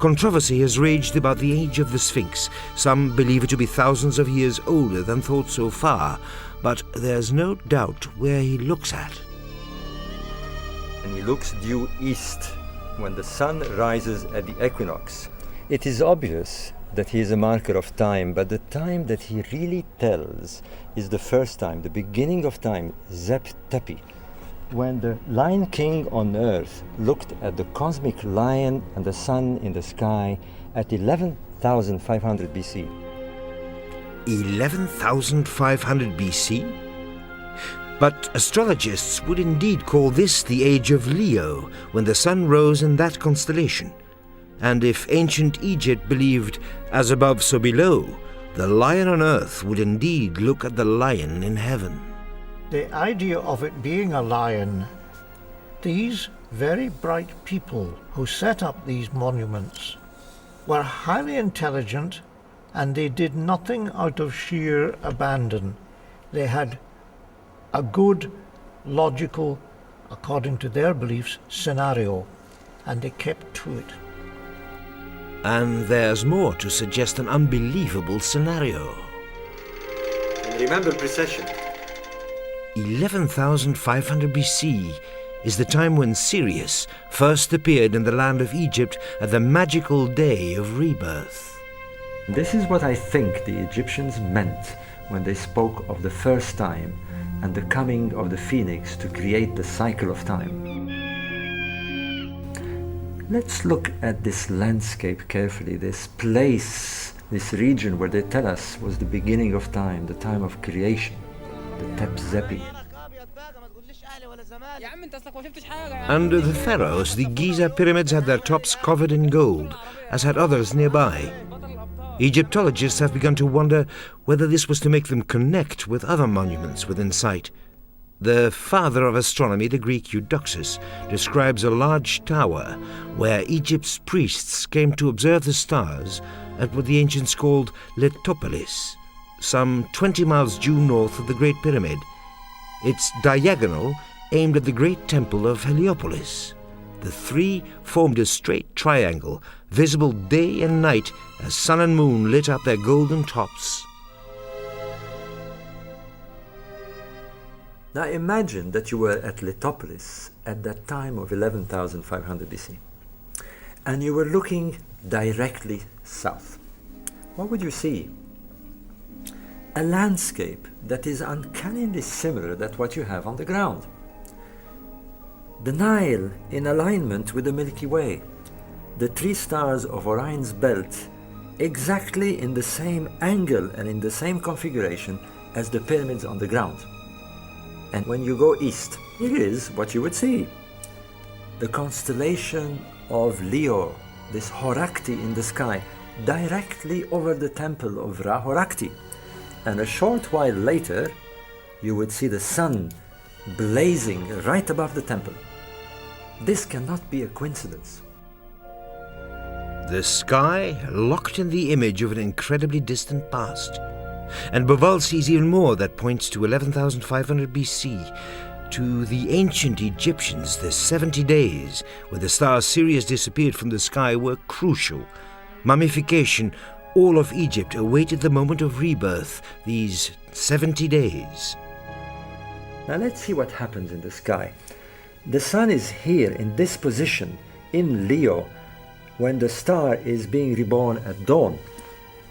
Controversy has raged about the age of the Sphinx. Some believe it to be thousands of years older than thought so far, but there's no doubt where he looks at. And he looks due east when the sun rises at the equinox. It is obvious that he is a marker of time, but the time that he really tells is the first time, the beginning of time, Zep Tepi, when the Lion King on earth looked at the cosmic lion and the sun in the sky at 11,500 BC. 11,500 BC? But astrologists would indeed call this the age of Leo, when the sun rose in that constellation. And if ancient Egypt believed as above so below, the lion on earth would indeed look at the lion in heaven. The idea of it being a lion, these very bright people who set up these monuments were highly intelligent, and they did nothing out of sheer abandon. They had a good, logical, according to their beliefs, scenario, and they kept to it. And there's more to suggest an unbelievable scenario. And remember precession. 11,500 BC is the time when Sirius first appeared in the land of Egypt at the magical day of rebirth. This is what I think the Egyptians meant when they spoke of the first time and the coming of the phoenix to create the cycle of time. Let's look at this landscape carefully, this place, this region where they tell us was the beginning of time, the time of creation, the Tep Zepi. Under the pharaohs, the Giza pyramids had their tops covered in gold, as had others nearby. Egyptologists have begun to wonder whether this was to make them connect with other monuments within sight. The father of astronomy, the Greek Eudoxus, describes a large tower where Egypt's priests came to observe the stars at what the ancients called Letopolis, some 20 miles due north of the Great Pyramid. Its diagonal aimed at the great temple of Heliopolis. The three formed a straight triangle, visible day and night as sun and moon lit up their golden tops. Now imagine that you were at Letopolis at that time of 11,500 BC, and you were looking directly south. What would you see? A landscape that is uncannily similar to what you have on the ground. The Nile in alignment with the Milky Way, the three stars of Orion's belt exactly in the same angle and in the same configuration as the pyramids on the ground. And when you go east, here is what you would see. The constellation of Leo, this Horakti in the sky, directly over the temple of Ra Horakti. And a short while later, you would see the sun blazing right above the temple. This cannot be a coincidence. The sky locked in the image of an incredibly distant past. And Bauval sees even more that points to 11,500 BC. To the ancient Egyptians, the 70 days where the star Sirius disappeared from the sky were crucial. Mummification, all of Egypt awaited the moment of rebirth, these 70 days. Now let's see what happens in the sky. The sun is here in this position, in Leo, when the star is being reborn at dawn.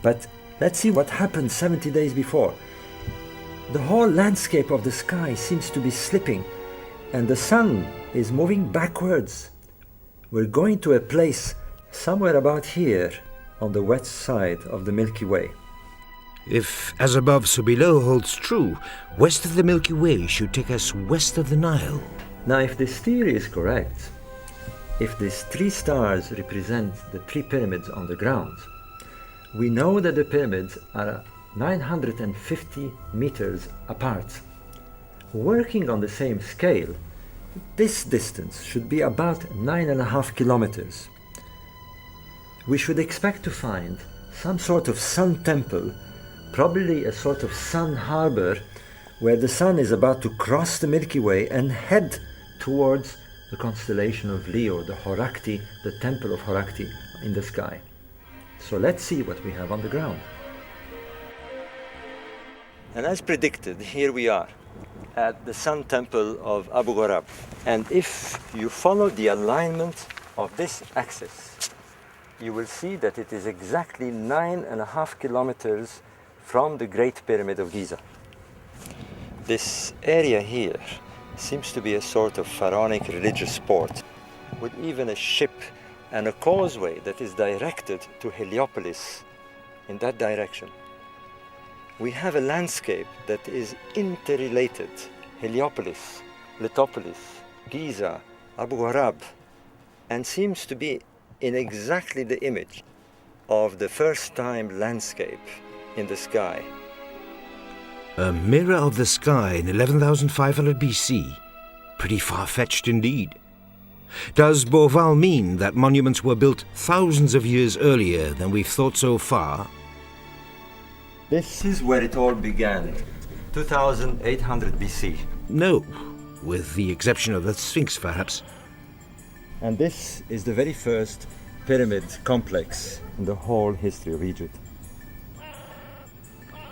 But let's see what happened 70 days before. The whole landscape of the sky seems to be slipping, and the sun is moving backwards. We're going to a place somewhere about here on the west side of the Milky Way. If as above so below holds true, west of the Milky Way should take us west of the Nile. Now if this theory is correct, if these three stars represent the three pyramids on the ground, we know that the pyramids are 950 meters apart. Working on the same scale, this distance should be about 9.5 kilometers. We should expect to find some sort of sun temple, probably a sort of sun harbor, where the sun is about to cross the Milky Way and head towards the constellation of Leo, the Horakti, the temple of Horakti in the sky. So let's see what we have on the ground. And as predicted, here we are at the Sun Temple of Abu Ghorab. And if you follow the alignment of this axis, you will see that it is exactly 9.5 kilometers from the Great Pyramid of Giza. This area here seems to be a sort of pharaonic religious port, with even a ship and a causeway that is directed to Heliopolis in that direction. We have a landscape that is interrelated. Heliopolis, Letopolis, Giza, Abu Ghorab, and seems to be in exactly the image of the first time landscape in the sky. A mirror of the sky in 11,500 BC. Pretty far-fetched indeed. Does Bauval mean that monuments were built thousands of years earlier than we've thought so far? This is where it all began, 2,800 BC. No, with the exception of the Sphinx, perhaps. And this is the very first pyramid complex in the whole history of Egypt.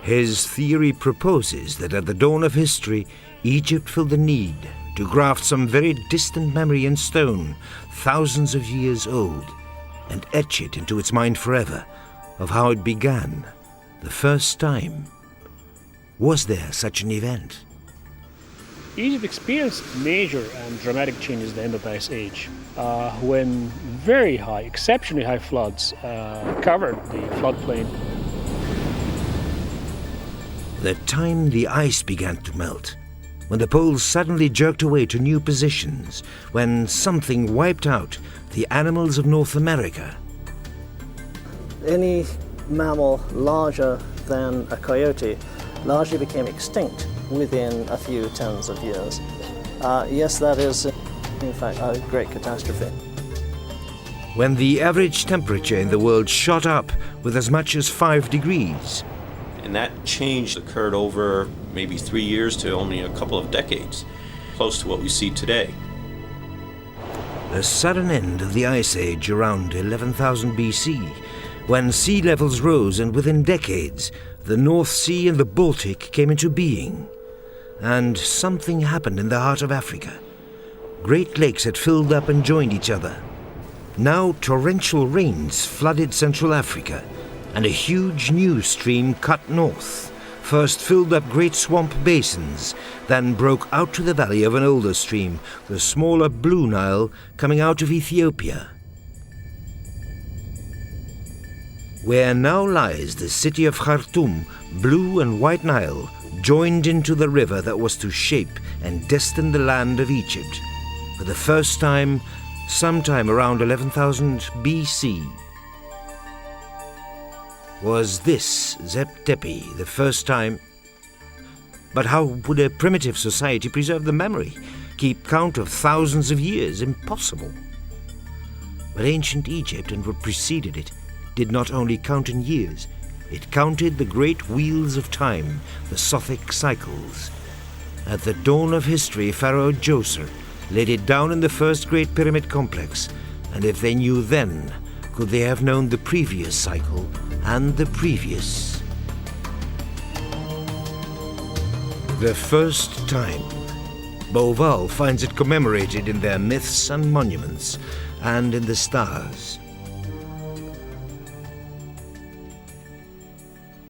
His theory proposes that at the dawn of history, Egypt felt the need to graft some very distant memory in stone, thousands of years old, and etch it into its mind forever of how it began, the first time. Was there such an event? Egypt experienced major and dramatic changes at the end of the Ice Age, when very high, exceptionally high floods covered the floodplain. The time the ice began to melt, when the poles suddenly jerked away to new positions, when something wiped out the animals of North America. Any mammal larger than a coyote largely became extinct within a few tens of years. Yes, that is, in fact, a great catastrophe. When the average temperature in the world shot up with as much as 5 degrees. And that change occurred over maybe 3 years to only a couple of decades, close to what we see today. The sudden end of the Ice Age around 11,000 BC, when sea levels rose and within decades the North Sea and the Baltic came into being. And something happened in the heart of Africa. Great lakes had filled up and joined each other. Now torrential rains flooded Central Africa, and a huge new stream cut north, first filled up great swamp basins, then broke out to the valley of an older stream, the smaller Blue Nile, coming out of Ethiopia. Where now lies the city of Khartoum, Blue and White Nile joined into the river that was to shape and destine the land of Egypt, for the first time, sometime around 11,000 BC. Was this Zep Tepi the first time? But how would a primitive society preserve the memory, keep count of thousands of years? Impossible. But ancient Egypt and what preceded it did not only count in years, it counted the great wheels of time, the Sothic cycles. At the dawn of history, Pharaoh Djoser laid it down in the first great pyramid complex, and if they knew then, could they have known the previous cycle and the previous? The first time. Bauval finds it commemorated in their myths and monuments, and in the stars.